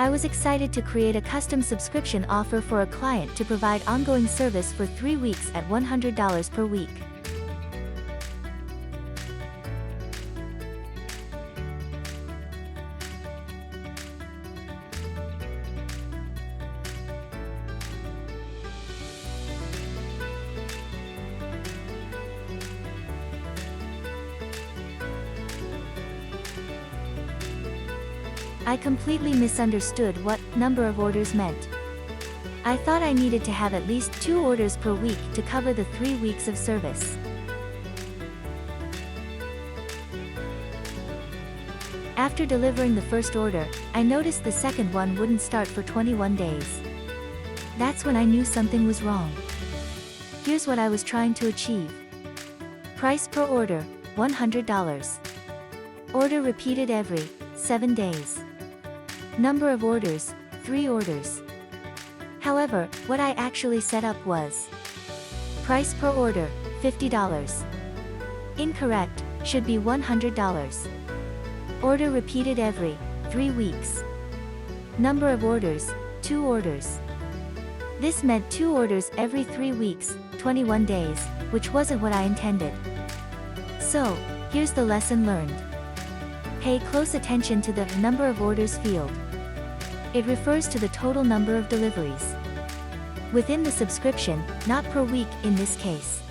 I was excited to create a custom subscription offer for a client to provide ongoing service for 3 weeks at $100 per week. I completely misunderstood what number of orders meant. I thought I needed to have at least 2 orders per week to cover the 3 weeks of service. After delivering the first order, I noticed the second one wouldn't start for 21 days. That's when I knew something was wrong. Here's what I was trying to achieve. Price per order, $100. Order repeated every 7 days. Number of orders, 3 orders. However, what I actually set up was price per order, $50. Incorrect, should be $100. Order repeated every 3 weeks. Number of orders, 2 orders. This meant 2 orders every 3 weeks, 21 days, which wasn't what I intended. So, here's the lesson learned. Pay close attention to the number of orders field. It refers to the total number of deliveries within the subscription, not per week in this case.